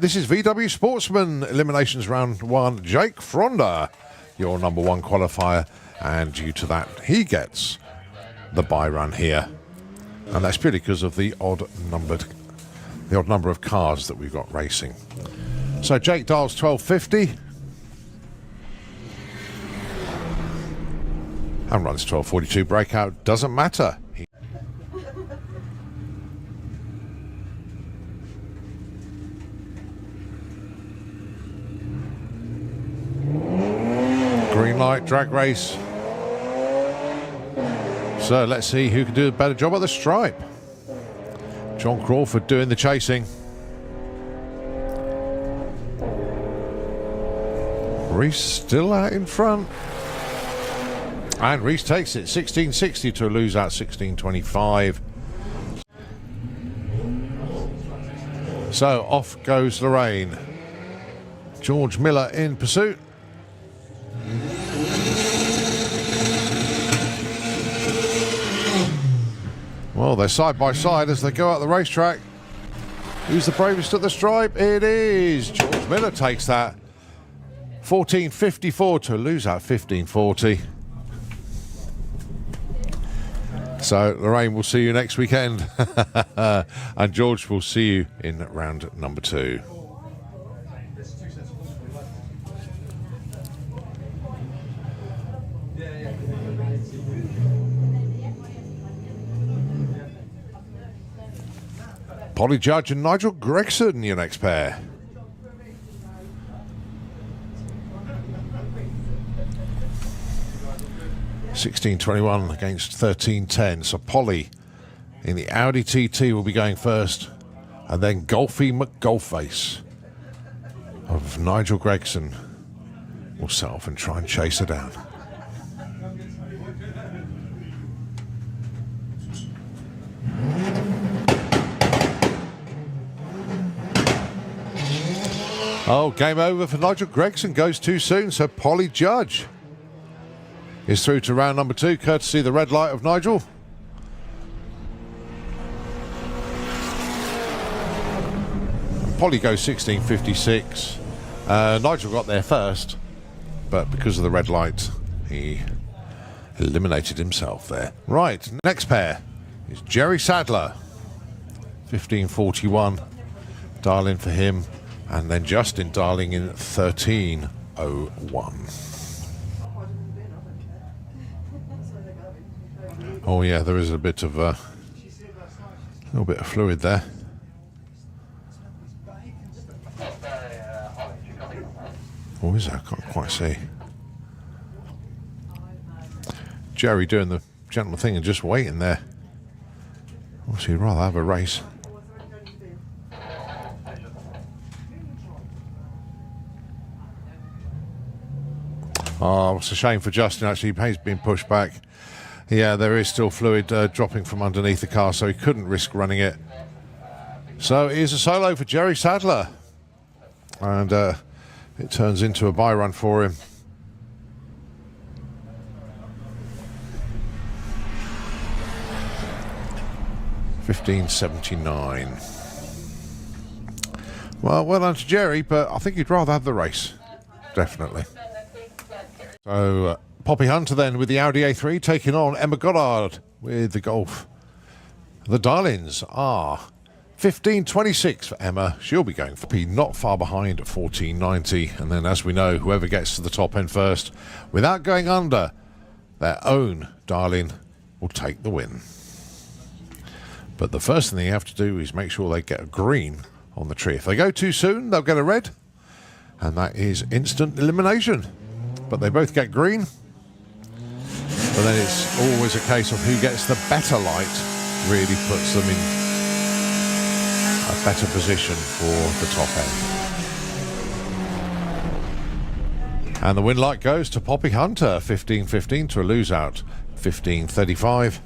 This is VW Sportsman Eliminations Round 1. Jake Fronda, your number 1 qualifier, and due to that, he gets the bye run here. And that's purely because of the odd number of cars that we've got racing. So Jake dials 1250 and runs 1242 breakout. Doesn't matter. Greenlight drag race. So let's see who can do a better job at the stripe. John Crawford doing the chasing. Reese still out in front. And Reese takes it 1660 to lose out 1625. So off goes Lorraine. George Miller in pursuit. Well, they're side by side as they go out the racetrack. Who's the bravest at the stripe? It is George Miller takes that. 1454 to lose out 1540. So Lorraine, will see you next weekend. And George, will see you in round number 2. Polly Judge and Nigel Gregson, your next pair. $16.21 against $13.10. So Polly in the Audi TT will be going first, and then Golfy McGolface of Nigel Gregson will set off and try and chase her down. Oh, game over for Nigel Gregson. Goes too soon, so Polly Judge is through to round number 2, courtesy of the red light of Nigel. Polly goes 1656. Nigel got there first, but because of the red light, he eliminated himself there. Right, next pair is Jerry Sadler. 1541. Dial in for him. And then Justin dialing in 1301. Oh yeah, there is a bit of little bit of fluid there. What is that? I can't quite see. Jerry doing the gentleman thing and just waiting there. Obviously, he'd rather have a race. Oh, it's a shame for Justin, actually. He's been pushed back. Yeah, there is still fluid dropping from underneath the car, so he couldn't risk running it. So it is a solo for Jerry Sadler. And it turns into a bye run for him. $15.79. Well done to Jerry, but I think he'd rather have the race. Definitely. So Poppy Hunter then with the Audi A3 taking on Emma Goddard with the Golf. The dial-ins are 15.26 for Emma. She'll be going for P, not far behind at 14.90. And then, as we know, whoever gets to the top end first, without going under their own dial-in, will take the win. But the first thing they have to do is make sure they get a green on the tree. If they go too soon, they'll get a red. And that is instant elimination. But they both get green. But then it's always a case of who gets the better light really puts them in a better position for the top end. And the win light goes to Poppy Hunter, 15.15 to a lose out, 15.35.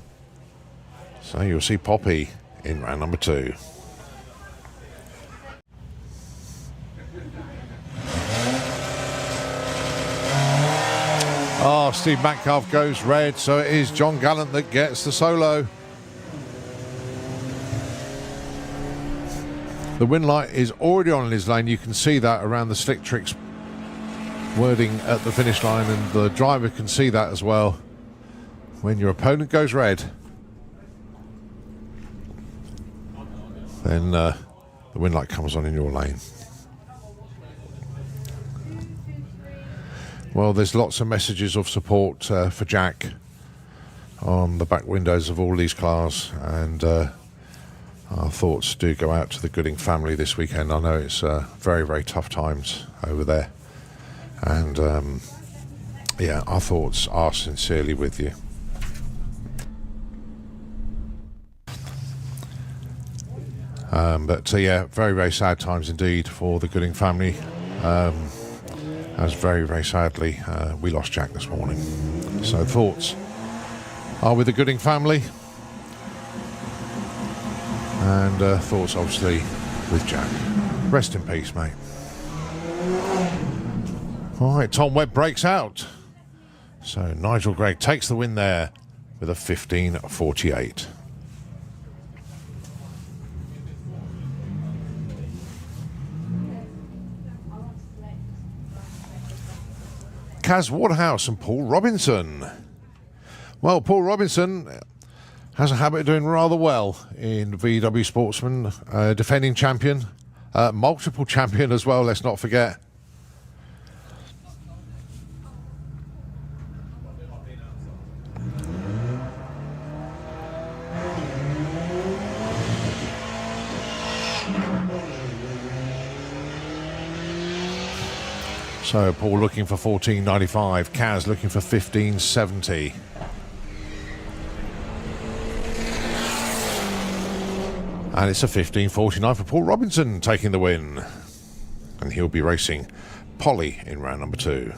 So you'll see Poppy in round number 2. Steve Metcalf goes red, so it is John Gallant that gets the solo. The win light is already on in his lane. You can see that around the Slick Tricks wording at the finish line, and the driver can see that as well. When your opponent goes red, then the win light comes on in your lane. Well, there's lots of messages of support for Jack on the back windows of all these cars, and our thoughts do go out to the Gooding family this weekend. I know it's very, very tough times over there, and yeah, our thoughts are sincerely with you. But yeah, very, very sad times indeed for the Gooding family. As very, very sadly, we lost Jack this morning. So thoughts are with the Gooding family, and thoughts obviously with Jack. Rest in peace, mate. All right, Tom Webb breaks out. So Nigel Gregg takes the win there with a 15.48. Kaz Waterhouse and Paul Robinson. Well, Paul Robinson has a habit of doing rather well in VW Sportsman, defending champion, multiple champion as well, let's not forget. So Paul looking for 14.95, Kaz looking for 15.70. And it's a 15.49 for Paul Robinson taking the win. And he'll be racing Polly in round number 2.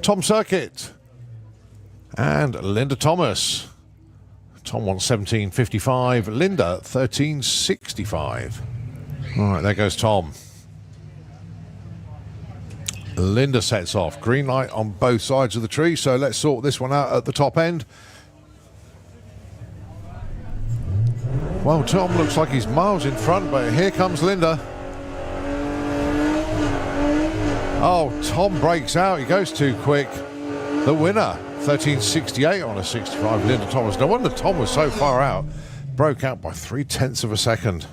Tom Circuit and Linda Thomas. Tom wants 17.55, Linda 13.65. All right, there goes Tom. Linda sets off. Green light on both sides of the tree, so let's sort this one out at the top end. Well, Tom looks like he's miles in front, but here comes Linda. Oh, Tom breaks out. He goes too quick. The winner, 13.68 on a 65, Linda Thomas. No wonder Tom was so far out. Broke out by 0.3 of a second.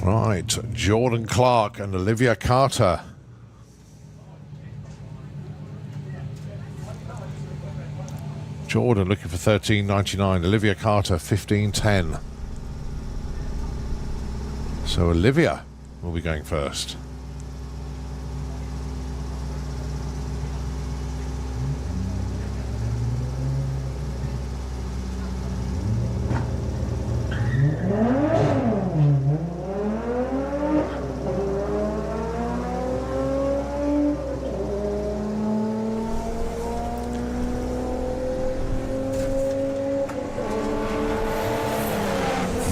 Right, Jordan Clark and Olivia Carter. Jordan looking for 13.99, Olivia Carter 15.10. So Olivia will be going first.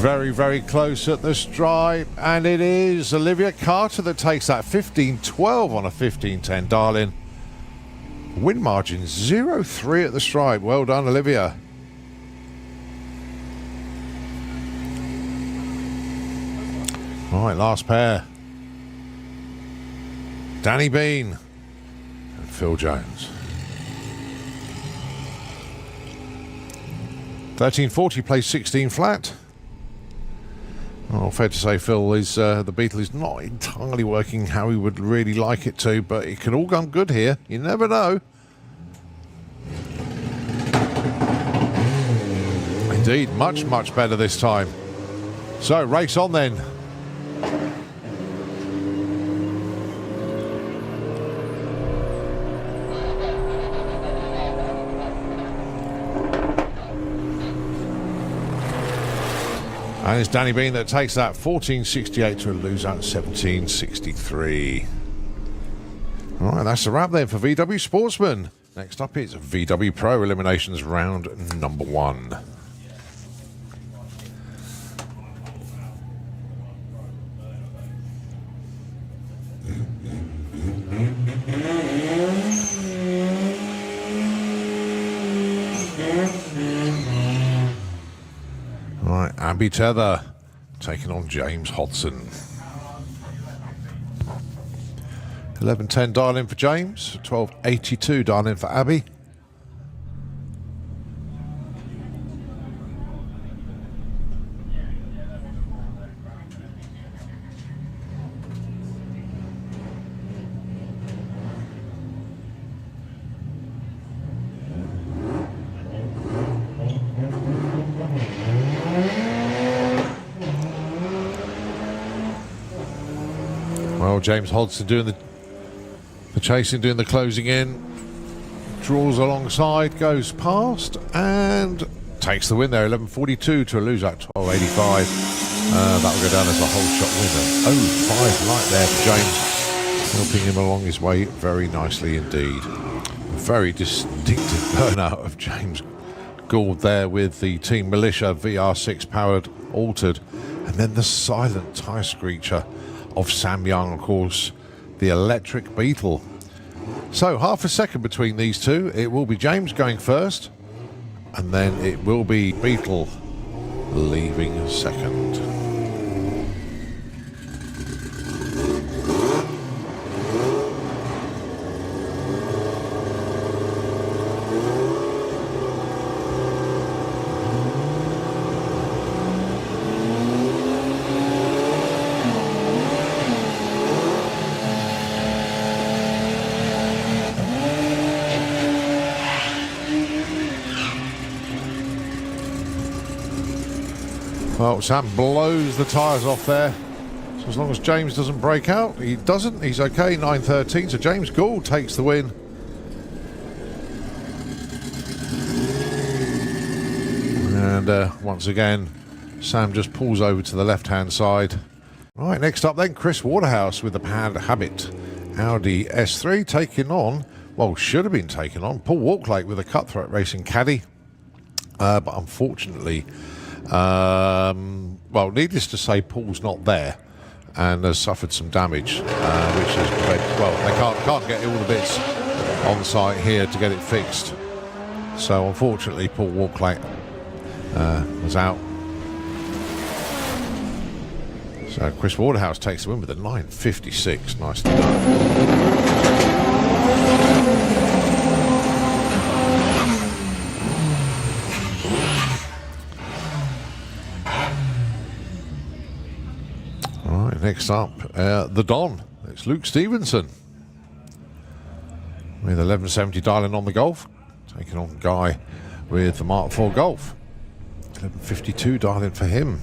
Very, very close at the stripe, and it is Olivia Carter that takes that 15.12 on a 15.10, darling. Win margin 0.3 at the stripe. Well done, Olivia. All right, last pair. Danny Bean and Phil Jones. 13.40 plays 16 flat. Well, fair to say, Phil, is the Beetle is not entirely working how he would really like it to, but it could all come good here. You never know. Indeed, much, much better this time. So, race on then. And it's Danny Bean that takes that 14.68 to lose out 17.63. All right, that's a wrap then for VW Sportsman. Next up is VW Pro Eliminations round number 1. Abby Tether taking on James Hodson. 11.10 dial in for James, 12.82 dial in for Abby. Well, James Hodson doing the chasing, doing the closing in, draws alongside, goes past and takes the win there. 11.42 to a loser at 12.85. That will go down as a whole shot winner. 0.5 light there for James, helping him along his way very nicely indeed. Very distinctive burnout of James Gould there with the Team Militia VR6 powered altered, and then the silent tyre screecher of Sam Young, of course, the Electric Beetle. So half a second between these two. It will be James going first, and then it will be Beetle leaving second. Well, Sam blows the tyres off there. So as long as James doesn't break out, he doesn't, he's okay, 9.13. So James Gould takes the win. And once again, Sam just pulls over to the left-hand side. Right, next up then, Chris Waterhouse with the Pad Habit Audi S3 taking on, well, should have been taking on, Paul Walklake with a Cutthroat Racing Caddy. But unfortunately, well, needless to say, Paul's not there and has suffered some damage, which has prevented, well, they can't get all the bits on site here to get it fixed. So unfortunately, Paul Walklake was out. So Chris Waterhouse takes the win with a 9.56. Nicely done. Next up, the Don. It's Luke Stevenson with 11.70 dialing on the Golf, taking on Guy with the Mark IV Golf. 11.52 dialing for him.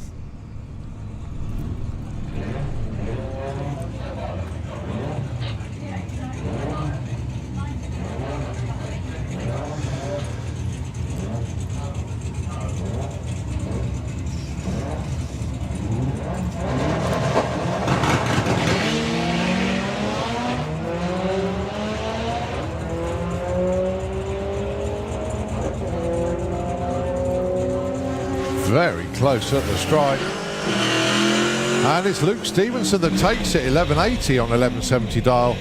Very close at the strike, and it's Luke Stevenson that takes it. 11.80 on 11.70 dial.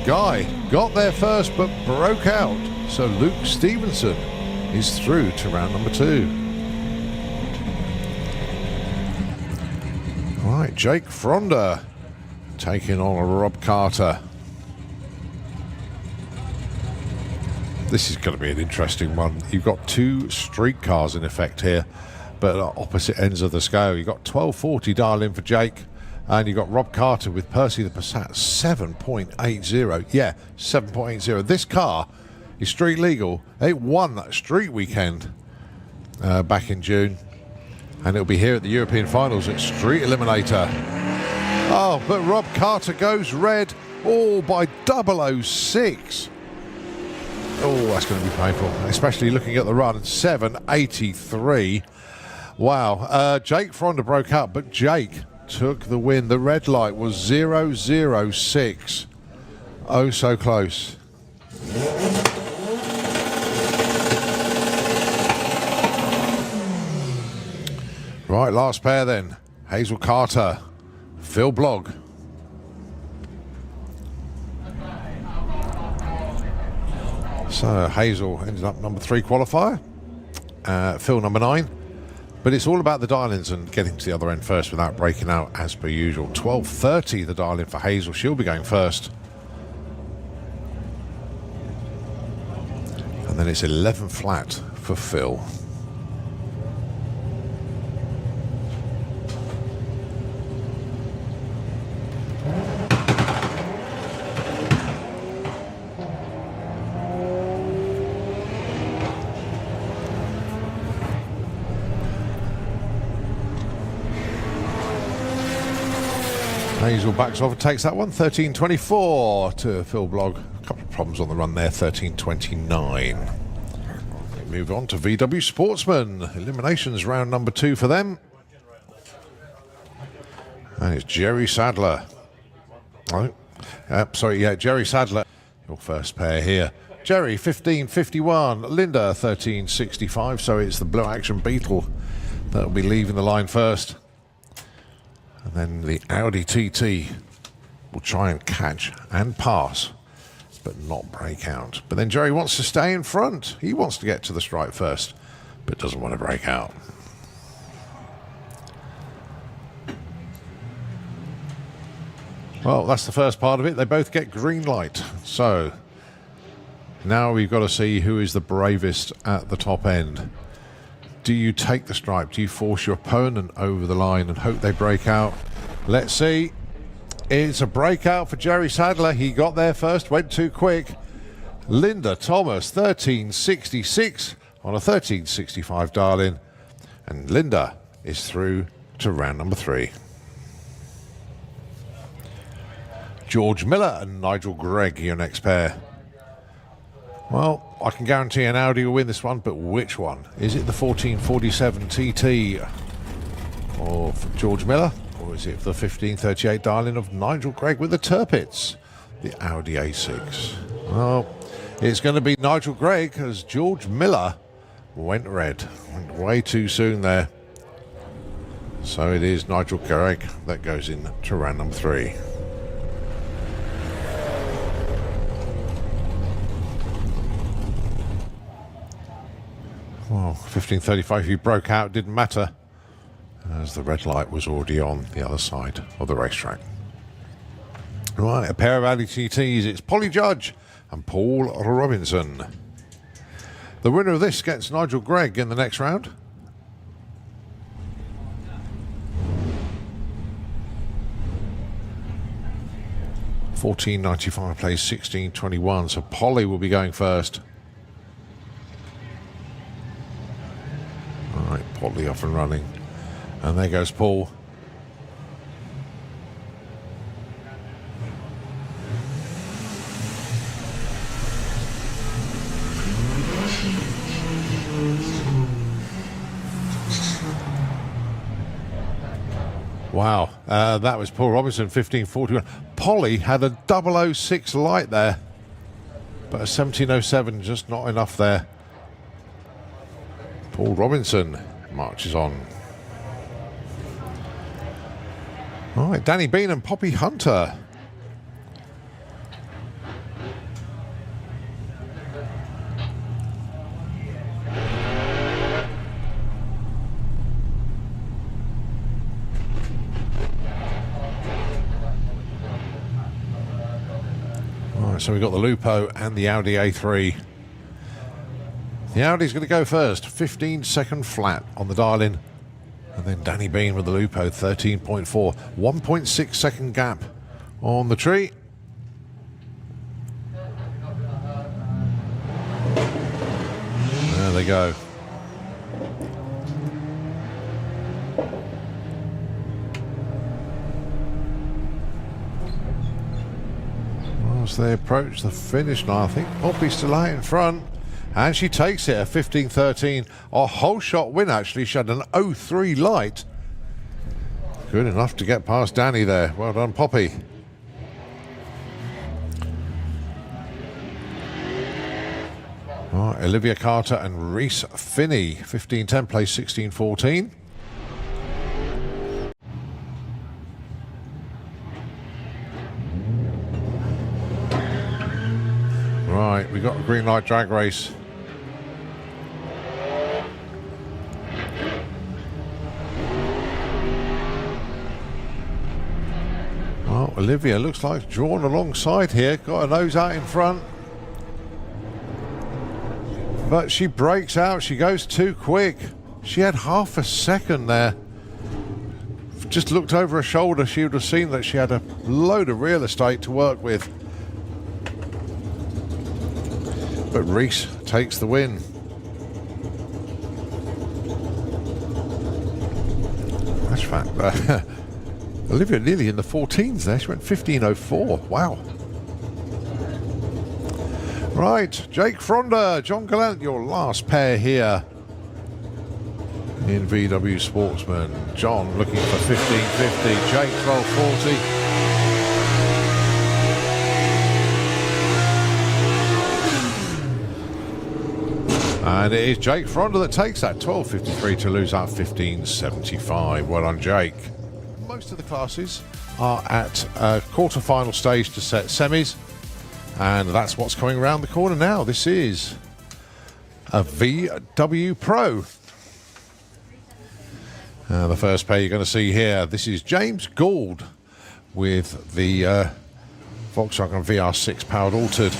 Guy got there first but broke out, so Luke Stevenson is through to round number 2. Right, Jake Fronder taking on Rob Carter. This is going to be an interesting one. You've got two street cars in effect here, but at opposite ends of the scale. You've got 12.40 dial in for Jake, and you've got Rob Carter with Percy the Passat, 7.80. Yeah, 7.80. This car is street legal. It won that street weekend back in June, and it'll be here at the European Finals at Street Eliminator. Oh, but Rob Carter goes red, all by 006. Oh, that's going to be painful, especially looking at the run. 7.83. Wow. Jake Fronder broke out, but Jake took the win. The red light was 0.06. Oh, so close. Right, last pair then. Hazel Carter, Phil Blogg. So Hazel ended up number 3 qualifier. Phil number 9. But it's all about the dial-ins and getting to the other end first without breaking out as per usual. 12:30 the dial-in for Hazel. She'll be going first. And then it's 11 flat for Phil. Hazel backs off and takes that one. 13.24 to Phil Blogg. A couple of problems on the run there. 13.29. Move on to VW Sportsman. Eliminations round number 2 for them. And it's Jerry Sadler. Oh, Jerry Sadler. Your first pair here. Jerry, 15.51. Linda, 13.65. So it's the Blue Action Beetle that will be leaving the line first. And then the Audi TT will try and catch and pass, but not break out. But then Jerry wants to stay in front. He wants to get to the stripe first, but doesn't want to break out. Well, that's the first part of it. They both get green light. So now we've got to see who is the bravest at the top end. Do you take the stripe? Do you force your opponent over the line and hope they break out? Let's see. It's a breakout for Jerry Sadler. He got there first, went too quick. Linda Thomas, 13.66 on a 13.65 dial-in. And Linda is through to round number 3. George Miller and Nigel Gregg, your next pair. Well, I can guarantee an Audi will win this one, but which one? Is it the 1447 TT or for George Miller? Or is it the 1538 dial-in of Nigel Gregg with the Turpits, the Audi A6? Well, it's going to be Nigel Gregg as George Miller went red. Went way too soon there. So it is Nigel Gregg that goes in to round number 3. Well, 1535, if you broke out, didn't matter, as the red light was already on the other side of the racetrack. Right, a pair of Audi TTs. It's Polly Judge and Paul Robinson. The winner of this gets Nigel Gregg in the next round. $14.95 plays $16.21, so Polly will be going first. All right, Polly off and running. And there goes Paul. Wow, that was Paul Robinson, 1541. Polly had a 006 light there, but a 1707 just not enough there. Paul Robinson marches on. All right, Danny Bean and Poppy Hunter. So we've got the Lupo and the Audi A3. The Audi's going to go first, 15-second flat on the dial-in. And then Danny Bean with the Lupo, 13.4. 1.6 second gap on the tree. There they go. As they approach the finish line, I think Poppy's still out in front, and she takes it at 15.13. A whole shot win, actually. She had an 03 light. Good enough to get past Danny there. Well done, Poppy. All right, Olivia Carter and Reese Finney, 15.10 plays 16.14. Right, we've got a Greenlight drag race. Olivia looks like drawn alongside here, got her nose out in front. But she breaks out, she goes too quick. She had half a second there. Just looked over her shoulder, she would have seen that she had a load of real estate to work with. But Reese takes the win. That's fact. Olivia nearly in the 14s there. She went 15:04. Wow. Right, Jake Fronda, John Gallant, your last pair here in VW Sportsman. John looking for 15.50, Jake 12.40. And it is Jake Fronda that takes that 12.53 to lose out 15.75. Well done, Jake. Most of the classes are at a quarter-final stage to set semis, and that's what's coming around the corner now. This is a VW Pro. The first pair you're going to see here, this is James Gould with the Volkswagen VR6 powered altered,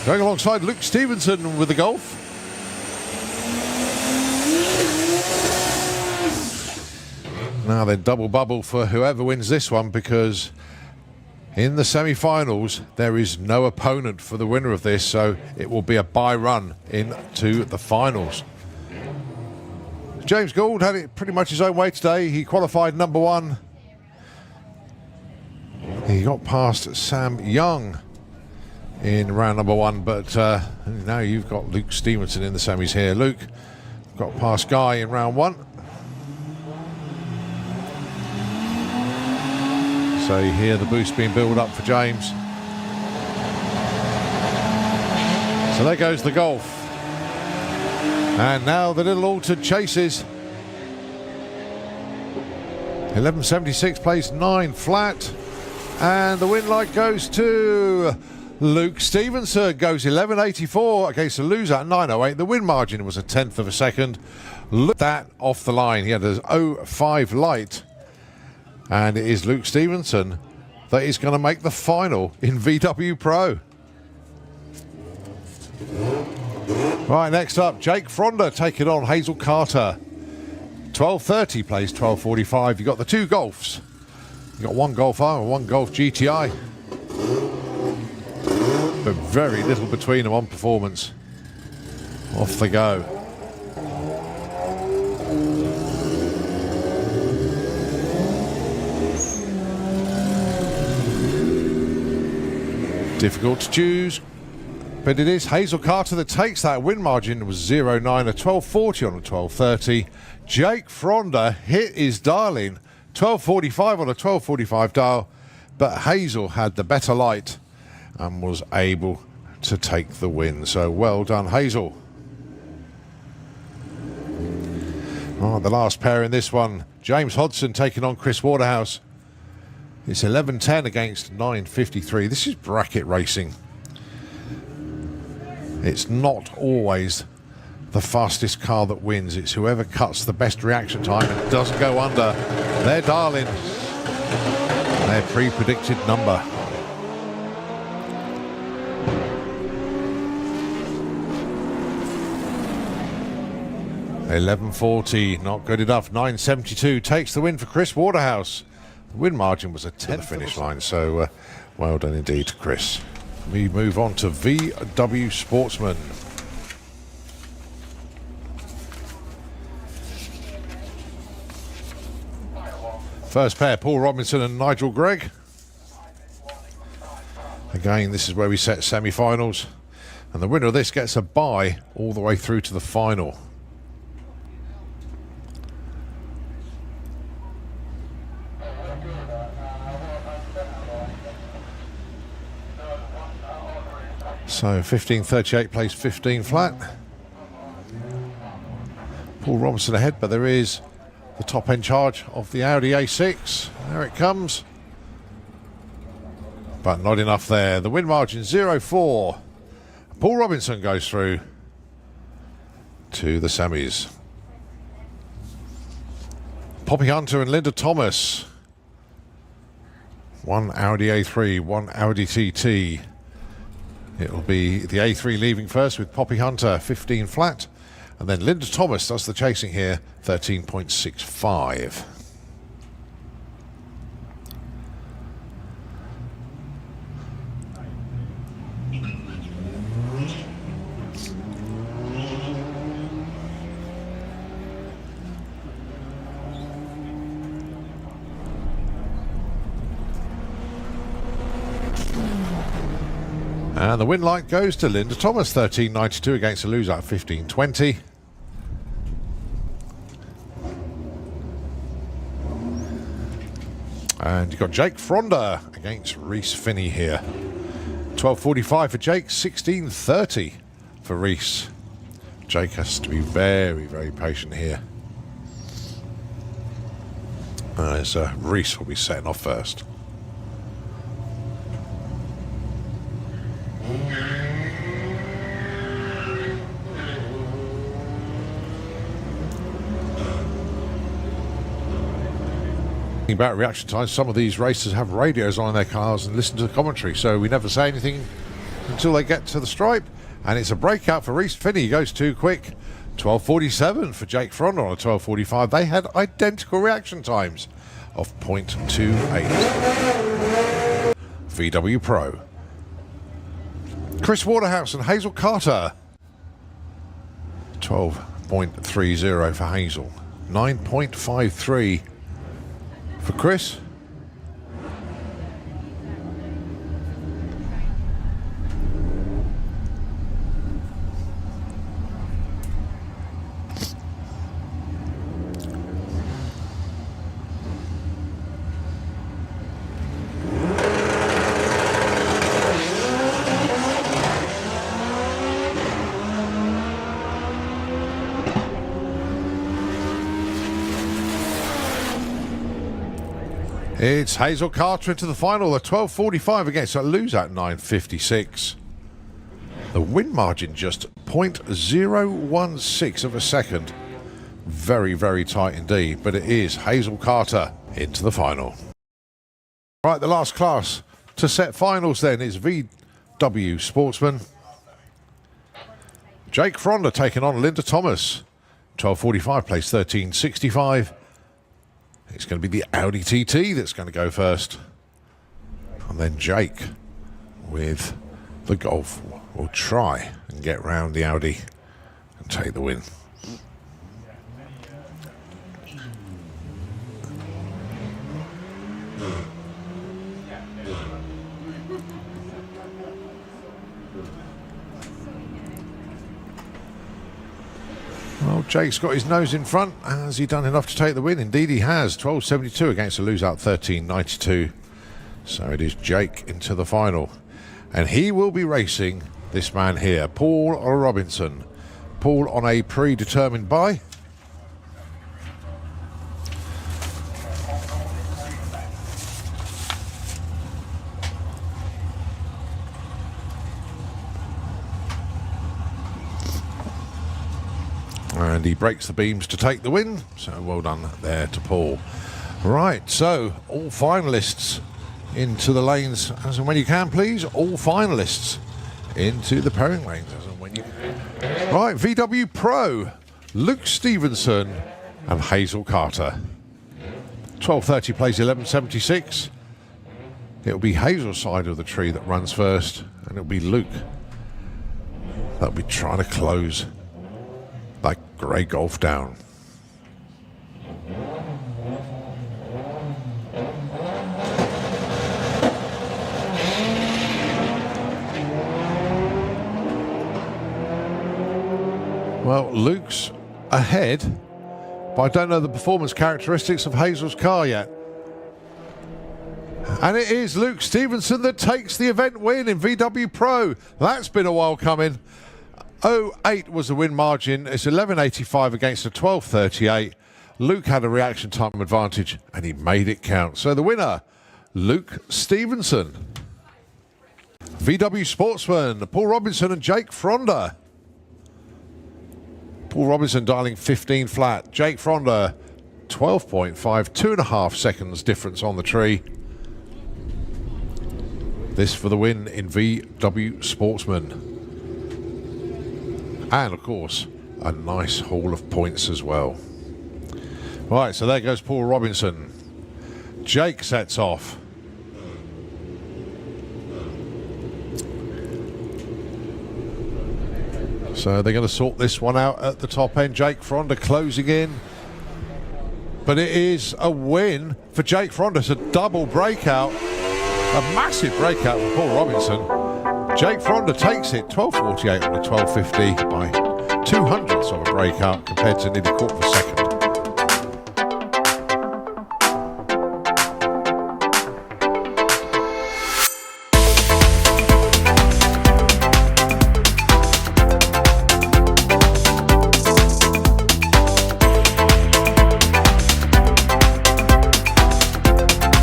going alongside Luke Stevenson with the Golf. Now then, double bubble for whoever wins this one, because in the semi-finals there is no opponent for the winner of this, so it will be a bye run into the finals. James Gould had it pretty much his own way today. He qualified number one. He got past Sam Young in round number one, but now you've got Luke Stevenson in the semis here. Luke got past Guy in round one. So you hear the boost being built up for James. So there goes the Golf. And now the little altered chases. 11.76 plays 9 flat. And the win light goes to Luke Stevenson. Goes 11.84 against a loser at 9.08. The win margin was a tenth of a second. Look at that off the line. He had a 0.5 light. And it is Luke Stevenson that is going to make the final in VW Pro. Right, next up, Jake Fronda taking on Hazel Carter. 12.30 plays 12.45. You've got the two Golfs. You've got one Golf R and one Golf GTI. But very little between them on performance. Off they go. Difficult to choose, but it is Hazel Carter that takes that. Win margin was 0.9, a 12.40 on a 12.30. Jake Fronda hit his dialing, 12.45 on a 12.45 dial, but Hazel had the better light and was able to take the win. So well done, Hazel. Oh, the last pair in this one, James Hodson taking on Chris Waterhouse. It's 11.10 against 9.53. This is bracket racing. It's not always the fastest car that wins. It's whoever cuts the best reaction time and doesn't go under their darling, their pre-predicted number. $11.40, not good enough. 9.72 takes the win for Chris Waterhouse. The win margin was a 10th finish line, so well done indeed to Chris. We move on to VW Sportsman. First pair, Paul Robinson and Nigel Gregg. Again, this is where we set semi-finals, and the winner of this gets a bye all the way through to the final. So 15.38 plays 15 flat. Paul Robinson ahead, but there is the top end charge of the Audi A6. There it comes. But not enough there. The win margin 0.4. Paul Robinson goes through to the semis. Poppy Hunter and Linda Thomas. One Audi A3, one Audi TT. It'll be the A3 leaving first with Poppy Hunter, 15 flat. And then Linda Thomas does the chasing here, 13.65. And the win light goes to Linda Thomas, 13.92 against a loser at 15.20. And you've got Jake Fronder against Reese Finney here. 12.45 for Jake, 16.30 for Reese. Jake has to be very, very patient here. As Reese will be setting off first. About reaction times, some of these racers have radios on in their cars and listen to the commentary, so we never say anything until they get to the stripe. And it's a breakout for Reese Finney. He goes too quick. 12.47 for Jake Fronder on a 12.45. They had identical reaction times of 0.28. VW Pro. Chris Waterhouse and Hazel Carter. 12.30 for Hazel. 9.53 for Chris. It's Hazel Carter into the final, a 12.45 against a loser at 9.56. The win margin just 0.016 of a second. Very, very tight indeed, but it is Hazel Carter into the final. Right, the last class to set finals then is VW Sportsman. Jake Fronder taking on Linda Thomas. 12.45, place 13.65. It's going to be the Audi TT that's going to go first. And then Jake with the Golf will try and get round the Audi and take the win. Well, Jake's got his nose in front. Has he done enough to take the win? Indeed he has. 12.72 against a loser at 13.92. So it is Jake into the final. And he will be racing this man here, Paul Robinson. Paul on a predetermined buy. And he breaks the beams to take the win. So well done there to Paul. Right, so all finalists into the lanes as and when you can, please. All finalists into the pairing lanes as and when you can. Right, VW Pro, Luke Stevenson and Hazel Carter. 12.30 plays 11.76. It'll be Hazel's side of the tree that runs first, and it'll be Luke that'll be trying to close that grey Golf down. Well, Luke's ahead, but I don't know the performance characteristics of Hazel's car yet. And it is Luke Stevenson that takes the event win in VW Pro. That's been a while coming. 0.8 was the win margin. It's 11.85 against a 12.38. Luke had a reaction time advantage and he made it count. So the winner, Luke Stevenson. VW Sportsman, Paul Robinson and Jake Fronder. Paul Robinson dialing 15 flat. Jake Fronder 12.5, 2.5 seconds difference on the tree. This for the win in VW Sportsman. And, of course, a nice haul of points as well. Right, so there goes Paul Robinson. Jake sets off. So they're going to sort this one out at the top end. Jake Fronda closing in. But it is a win for Jake Fronda. It's a double breakout. A massive breakout for Paul Robinson. Jake Fronda takes it 12.48 on the 12.50 by 200ths of a breakout compared to nearly caught for second.